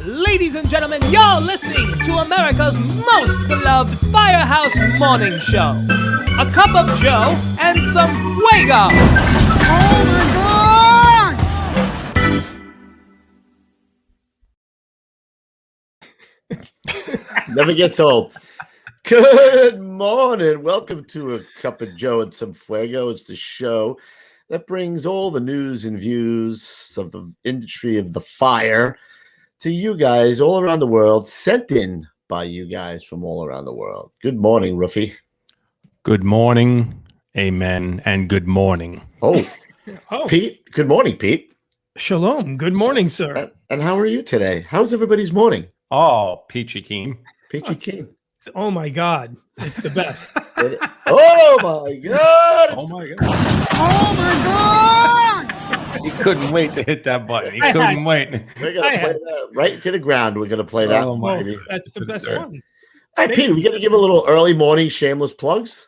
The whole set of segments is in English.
Ladies and gentlemen, you're listening to America's most beloved Firehouse Morning Show. A cup of Joe and some Fuego. Oh my God! Never gets old. Good morning. Welcome to A Cup of Joe and some Fuego. It's the show that brings all the news and views of the industry of the fire to you guys all around the world, sent in by you guys from all around the world. Good morning, Ruffy. Good morning, amen, and good morning. Oh, Oh, Pete. Good morning, Pete. shalom. Good morning, sir. And how are you today? How's everybody's morning? Oh, peachy keen. Peachy keen. Oh, my God. It's the best. Oh, my God. Oh my God. Oh my God! He couldn't wait to hit that button. He couldn't wait. We're going to play that right to the ground. We're going to play that. Oh, my. baby. That's the best one. All right, Pete, we got to give a little early morning shameless plugs.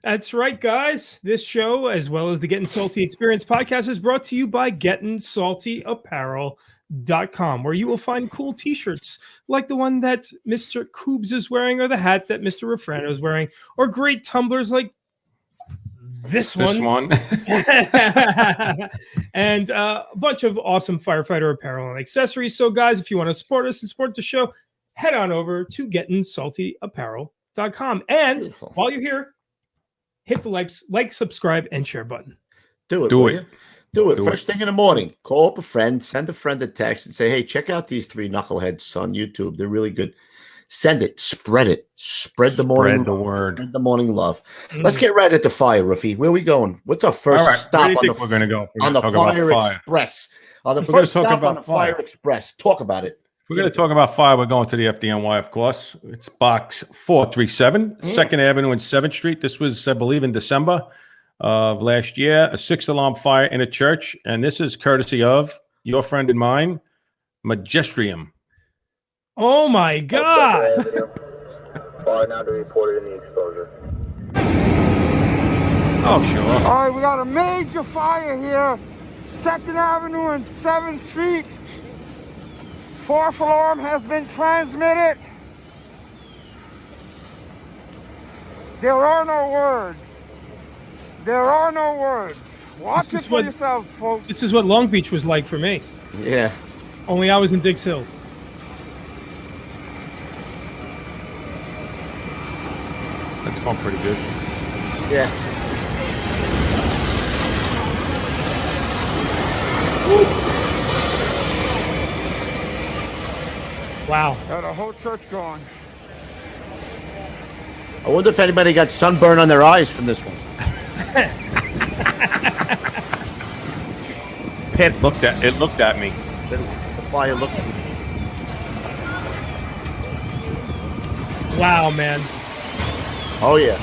That's right, guys. This show, as well as the Gettin Salty Experience podcast, is brought to you by Gettin Salty Apparel.com, where you will find cool t-shirts like the one that Mr. Koobes is wearing, or the hat that Mr. Refrano is wearing, or great tumblers like this one. And a bunch of awesome firefighter apparel and accessories. So, guys, if you want to support us and support the show, head on over to gettinsaltyapparel.com. And Beautiful. while you're here, hit the like, subscribe, and share button. Do it. Do will it. you? Do it. Do First thing in the morning. Call up a friend, send a friend a text, and say, hey, check out these three knuckleheads on YouTube. They're really good. Send it. Spread it. Spread the morning Spread the love. word. Spread the morning love. Let's get right at the fire, Ruffy. Where are we going? What's our first All right, stop where do you on think we're going to go? We're on gonna the talk about Fire Express? On the We're gonna first talk stop about on the Fire fire. Express. Talk about it. If we're going to talk about fire, we're going to the FDNY, of course. It's box 437, 2nd Avenue and 7th Street. This was, I believe, in December of last year, a 6-alarm fire in a church. And this is courtesy of your friend and mine, Majestrium. Oh, my God. Fire now to be reported in the exposure. Oh, sure. All right, we got a major fire here. 2nd Avenue and 7th Street. 4th alarm has been transmitted. There are no words. There are no words. Watch This it is for what- yourselves, folks. This is what Long Beach was like for me. Yeah. Only I was in Dix Hills. That's going pretty good. Yeah. Wow. Got a whole church going. I wonder if anybody got sunburn on their eyes from this one. It looked at me. The fire looked. Wow, man. Oh, yeah.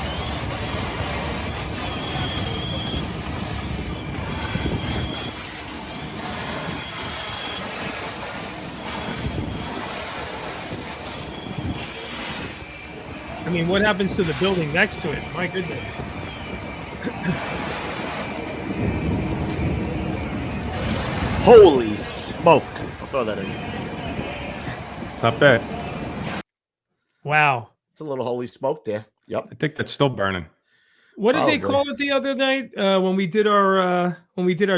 I mean, what happens to the building next to it? My goodness. Holy smoke. I'll throw that in. It's not bad. Wow. It's a little holy smoke there. Yep. I think that's still burning. What did they Probably. call it the other night when we did our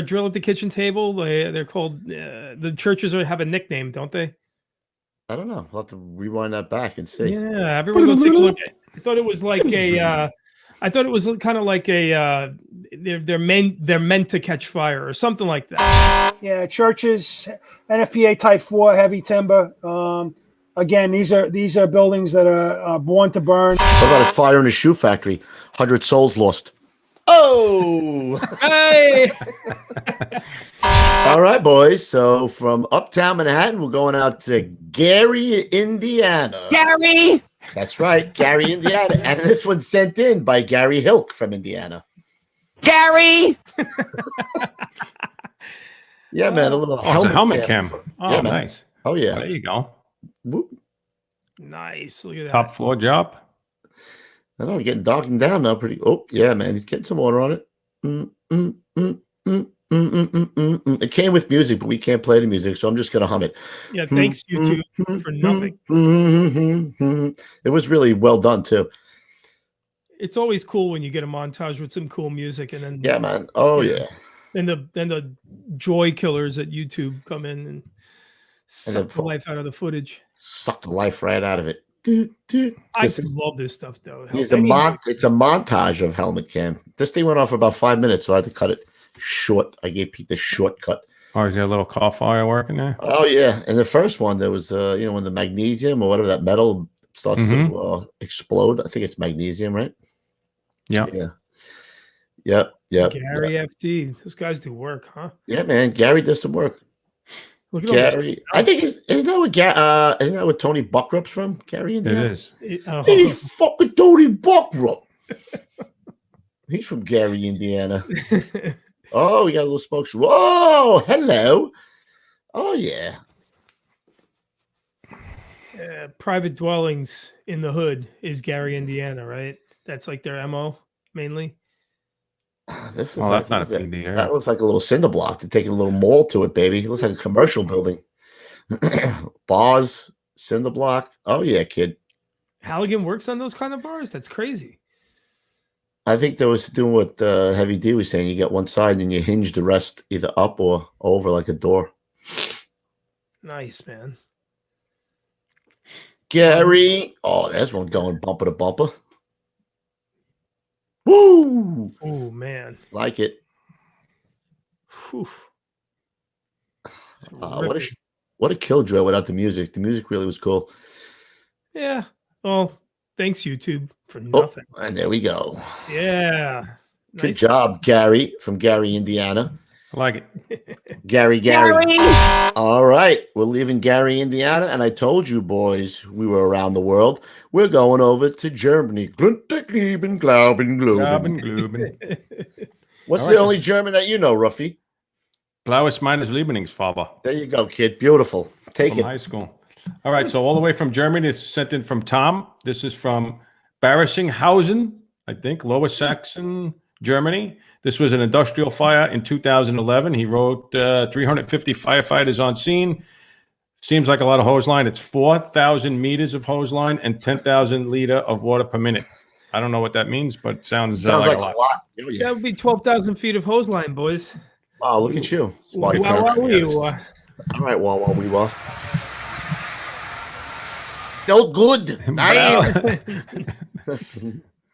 drill at the kitchen table? They're called the churches have a nickname, don't they? I don't know. I'll have to rewind that back and see. Yeah, everyone go take a look. I thought it was like a. I thought it was kind of like a. They're meant to catch fire or something like that. Yeah, churches, NFPA Type 4, heavy timber. Again, these are buildings that are born to burn. What about a fire in a shoe factory? 100 souls lost. Oh! Hey, All right, boys. So from uptown Manhattan, we're going out to Gary, Indiana. Gary! That's right, Gary, Indiana. And this one's sent in by Gary Hilk from Indiana. Gary! Yeah, man, a little Oh, it's a helmet cam. for- Oh, yeah, man. nice. Oh, yeah. There you go. Whoop. nice. Look at that. Top floor job. I know, getting darkened down now pretty. Oh, yeah, man. He's getting some water on it. It came with music, but we can't play the music, so I'm just gonna hum it. Yeah, thanks YouTube for nothing. It was really well done too. It's always cool when you get a montage with some cool music, and then Yeah, man. Oh Yeah. yeah. then the joy killers at YouTube come in and suck the life out of the footage. Suck the life right out of it. I love this stuff though. It's a montage of helmet cam. This thing went on for about 5 minutes, so I had to cut it short. I gave Pete the shortcut. Oh, is there a little car fire working there? Oh yeah, and the first one there was when the magnesium or whatever that metal starts to explode. I think it's magnesium, right? Yeah. Yep. Gary FD, those guys do work, huh? Yeah, man. Gary does some work. Look at Gary, I think isn't that where Tony Buckrup's from? Gary, Indiana? It is. He's fucking Tony Buckrup. He's from Gary, Indiana. Oh, we got a little smoke. Whoa, hello. Oh yeah. Private dwellings in the hood is Gary, Indiana, right? That's like their MO mainly. That's not a big deal. That looks like a little cinder block. They're taking a little mall to it, baby. It looks like a commercial building. Bars, cinder block. Oh yeah, kid. Halligan works on those kind of bars. That's crazy. I think that was doing what Heavy D was saying. You get one side and you hinge the rest either up or over like a door. Nice, man. Gary. Oh, there's one going bumper to bumper. Woo! Oh man, like it. Whew. What a killjoy without the music. The music really was cool. Yeah. Well, thanks YouTube for nothing. Oh, and there we go. Yeah. Good job, Gary from Gary, Indiana. I like it. Gary. All right. We're leaving Gary, Indiana. And I told you boys we were around the world. We're going over to Germany. What's the only German that you know, Ruffy? Blaues meines Lieblingsfarbe. There you go, kid. Beautiful. Take it. High school. All right. So all the way from Germany, this is sent in from Tom. This is from Barrisinghausen, I think, Lower Saxon, Germany. This was an industrial fire in 2011. He wrote 350 firefighters on scene. Seems like a lot of hose line. It's 4,000 meters of hose line and 10,000 liter of water per minute. I don't know what that means, but it sounds like a lot. Oh, yeah. That would be 12,000 feet of hose line, boys. Wow, look at you. All right, we were. No good.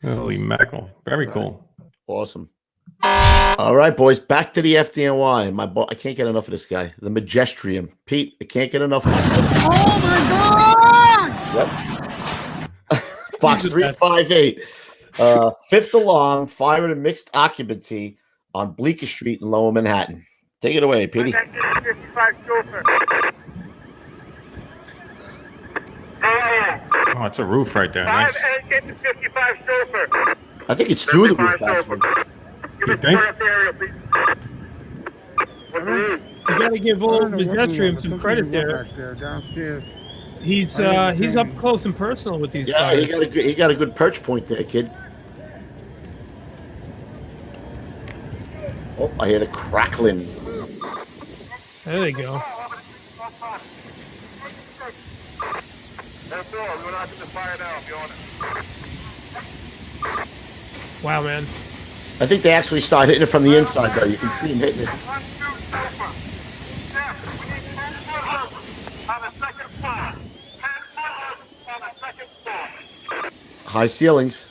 Holy mackerel. Very cool. Awesome. All right, boys, back to the FDNY. I can't get enough of this guy. The Majestrium. Pete, I can't get enough of him. Oh, my God! Yep. Box 358. Fifth alarm, fire and mixed occupancy on Bleecker Street in Lower Manhattan. Take it away, Petey. Oh, it's a roof right there. Nice. I think it's through the roof, actually. You think? You got to give old Majestrium some credit there. Downstairs. He's up close and personal with these. Yeah, he got a good perch point there, kid. Oh, I hear the crackling. There they go. Wow, man. I think they actually start hitting it from the inside, though. You can see him hitting it. High ceilings.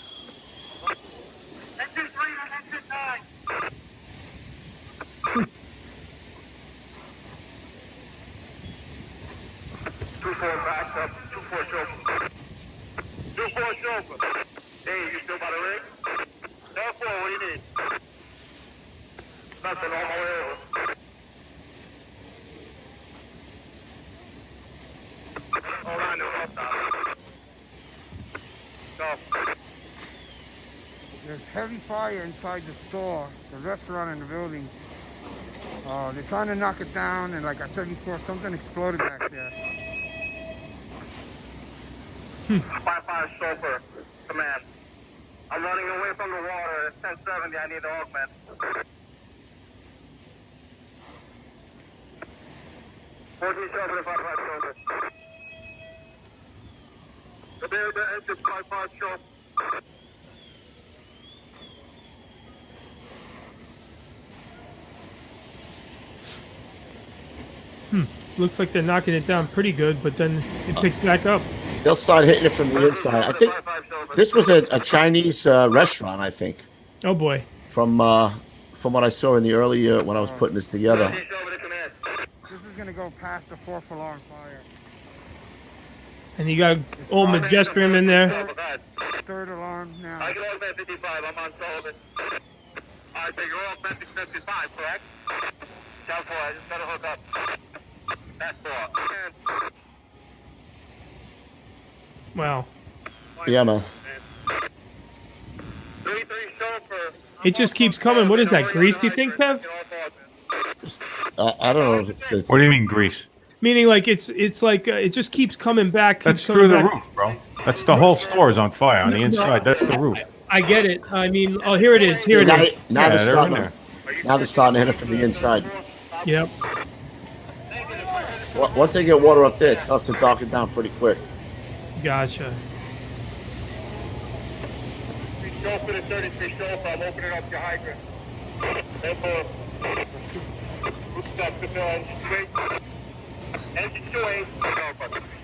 Hey, you still got a rig? What do you need? Nothing on my way over. Hold on, no. There's heavy fire inside the store, the restaurant and the building. They're trying to knock it down, and like I said before, something exploded back there. Firefighter chauffeur, command. I'm running away from the water. It's 1070. I need to augment. 437 and 55 shoulder. The bear, the engine 55 show. Looks like they're knocking it down pretty good, but then it picks back up. They'll start hitting it from the inside. I think this was a Chinese restaurant, I think, Oh boy. from what I saw in the early when I was putting this together. This is gonna go past the 4th alarm fire. And you got old Majestrium in there. 3rd alarm now. I get all man 55. I'm on Sullivan. All right, so you're all man 55, correct? Down 4. I just got to hook up. That's 4. Wow. Yeah, man. 3-3 show for. It just keeps coming. What is that, grease, do you think, Kev? I don't know. If it's, What do you mean grease? Meaning like it's like it just keeps coming back. That's keeps coming through the back. roof, bro. That's the whole store is on fire on the inside. That's the roof. I get it. I mean, oh, here it is. Here it now, is. now, Yeah, they're they're in starting, there. now they're starting to hit it from the inside. Yep. Once they get water up there, it starts to darken down pretty quick. Gotcha. Show for the 33 show, so I'm opening up your hydrant. Therefore, oops, up the engine straight. Engine 2A.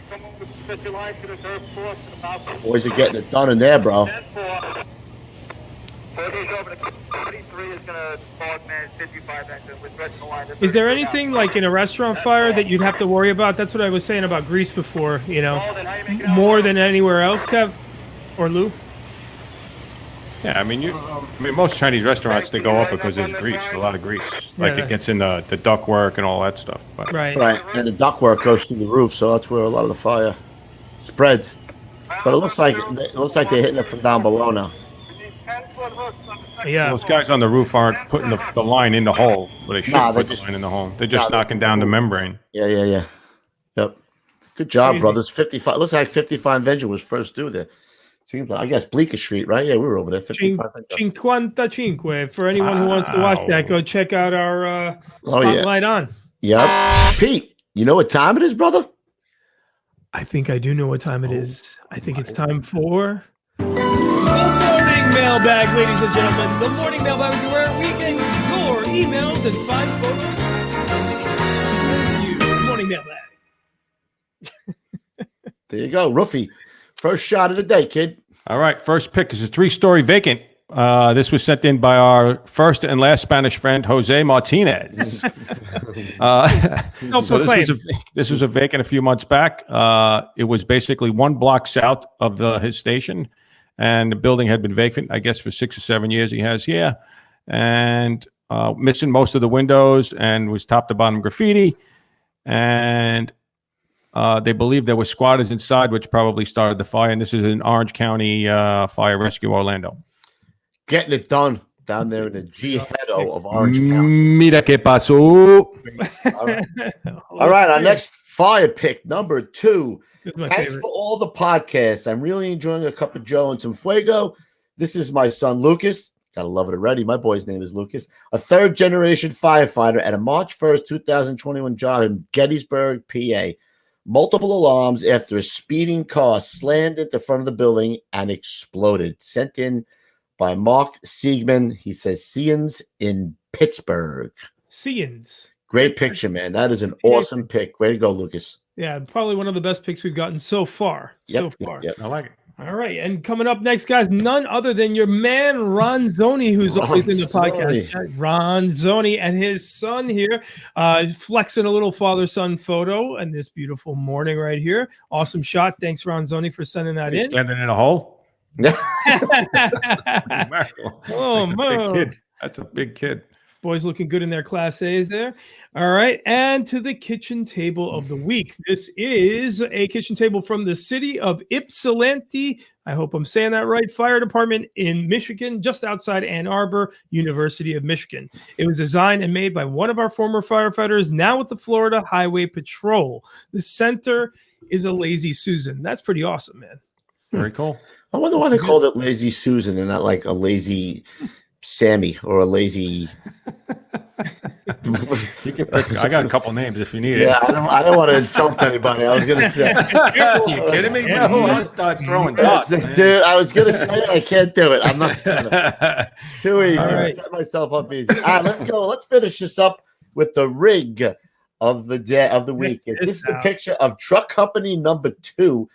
Come on with the special line to the 3rd floor to the mouth. Boys are getting it done in there, bro. 10-4. 40 over the 33 is going to fall man 55 engine with rest of the line. Is there anything like in a restaurant fire that you'd have to worry about? That's what I was saying about grease before, you know, more than anywhere else, Kev or Lou. Yeah, I mean, most Chinese restaurants, they go up because there's grease, a lot of grease. Like Yeah. it gets in the ductwork and all that stuff. But Right. Right, and the ductwork goes through the roof, so that's where a lot of the fire spreads. But it looks like they're hitting it from down below now. Yeah. those guys on the roof aren't putting the line in the hole, but they should Nah, put they the just- line in the hole. They're just Nah, knocking down the membrane. Yeah. Yep. Good job, Crazy. brothers. 55. Looks like 55 engine was first due there. Seems like, I guess, Bleecker Street, right? Yeah, we were over there. 55 engine. 55. For anyone who wants to watch that, go check out our Oh, yeah. Spotlight on. Yep. Pete, you know what time it is, brother? I think I do know what time it is. I think it's time for the morning mailbag, ladies and gentlemen. The morning mailbag, where we get your emails and find photos of you. The morning mailbag. There you go. Roofie. First shot of the day, kid. All right, first pick is a 3-story vacant. This was sent in by our first and last Spanish friend, Jose Martinez. So this was a vacant a few months back. It was basically 1 block south of his station, and the building had been vacant, I guess, for 6 or 7 years. He has here, and missing most of the windows, and was top to bottom graffiti, and they believe there were squatters inside, which probably started the fire. And this is in Orange County Fire Rescue, Orlando. Getting it done down there in the G-heado of Orange County. Mira que pasó. All right, our next fire pick, number 2. This is my Thanks favorite. for all the podcasts. I'm really enjoying a cup of Joe and some Fuego. This is my son, Lucas. Gotta love it already. My boy's name is Lucas. A 3rd-generation firefighter at a March 1st, 2021 job in Gettysburg, PA. Multiple alarms after a speeding car slammed into the front of the building and exploded. Sent in by Mark Siegman. He says, Seans in Pittsburgh. Seans. Great picture, man. That is an awesome pick. Way to go, Lucas. Yeah, probably one of the best picks we've gotten so far. Yep. I like it. All right, and coming up next, guys, none other than your man Ron Zoni, who's always in the podcast. Ron Zoni and his son here, flexing a little father-son photo in this beautiful morning right here. Awesome shot. Thanks, Ron Zoni, for sending that in. Standing in a hole. Oh, That's a man. big kid. That's a big kid. Boys looking good in their Class A's there. All right. And to the kitchen table of the week. This is a kitchen table from the city of Ypsilanti. I hope I'm saying that right. Fire department in Michigan, just outside Ann Arbor, University of Michigan. It was designed and made by one of our former firefighters, now with the Florida Highway Patrol. The center is a Lazy Susan. That's pretty awesome, man. Very cool. I wonder why they called it Lazy Susan and not like a lazy Sammy or a lazy. You can pick, I got a couple names if you need Yeah, it. I don't want to insult anybody. I was gonna say, You kidding me? No, I'll start throwing dots, man. dude. I was gonna say I can't do it. I'm not too easy. All I right. set myself up easy. All right, let's go. Let's finish this up with the rig of the day of the week. Check This this is a out. picture of truck company number 2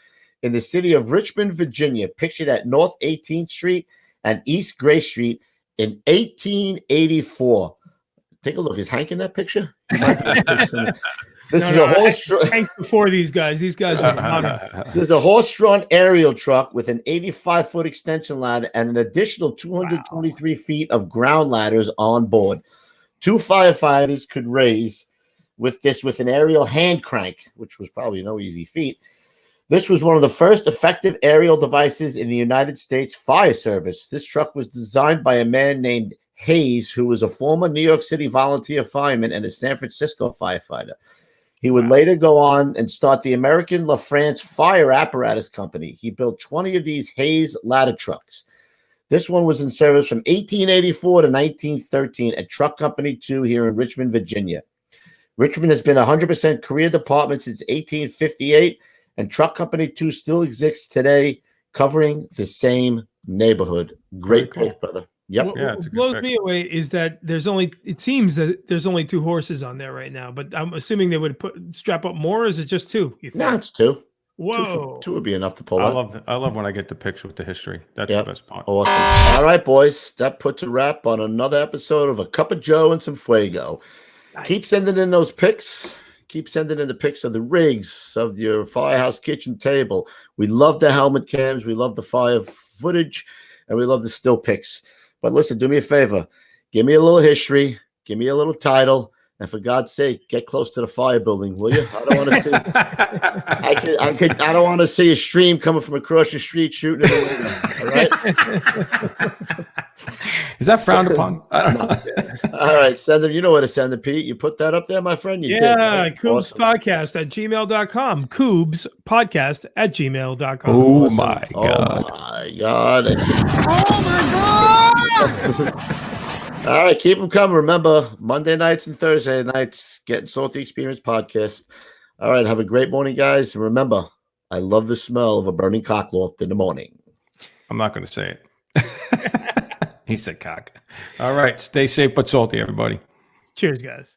in the city of Richmond, Virginia, pictured at North 18th Street and East Gray Street in 1884. Take a look. Is Hank in that picture? This is a horse. Thanks before these guys. These guys are modern. This is a horse-drawn aerial truck with an 85-foot extension ladder and an additional 223 feet of ground ladders on board. 2 firefighters could raise with this with an aerial hand crank, which was probably no easy feat. This was one of the first effective aerial devices in the United States Fire Service. This truck was designed by a man named Hayes, who was a former New York City volunteer fireman and a San Francisco firefighter. He would later go on and start the American LaFrance Fire Apparatus Company. He built 20 of these Hayes ladder trucks. This one was in service from 1884 to 1913 at Truck Company 2 here in Richmond, Virginia. Richmond has been a 100% career department since 1858, and Truck Company 2 still exists today, covering the same neighborhood. Great Very cool. pick, brother. Yep. Yeah, What it's a good blows pick. me away is that it seems that there's only 2 horses on there right now, but I'm assuming they would strap up more, or is it just 2? You think? No, it's 2. Whoa. Two would be enough to pull I up. love when I get the pics with the history. That's Yep. the best part. Awesome. All right, boys. That puts a wrap on another episode of A Cup of Joe and some Fuego. Keep sending in those pics. Keep sending in the pics of the rigs, of your firehouse kitchen table. We love the helmet cams. We love the fire footage. And we love the still pics. But listen, do me a favor. Give me a little history. Give me a little title. And for God's sake, get close to the fire building, will you? I don't want to see. I don't want to see a stream coming from across the street shooting in the window. All right. Is that frowned upon? I don't know. All right, send them. You know where to send them, Pete. You put that up there, my friend. You did. Yeah, Right? KUBESPODCAST at gmail.com. KUBESPODCAST at gmail.com. Oh my Oh God. my God. All right, keep them coming. Remember, Monday nights and Thursday nights, Getting Salty Experience podcast. All right, have a great morning, guys. And remember, I love the smell of a burning cockloft in the morning. I'm not going to say it. He said cock. All right. Stay safe but salty, everybody. Cheers, guys.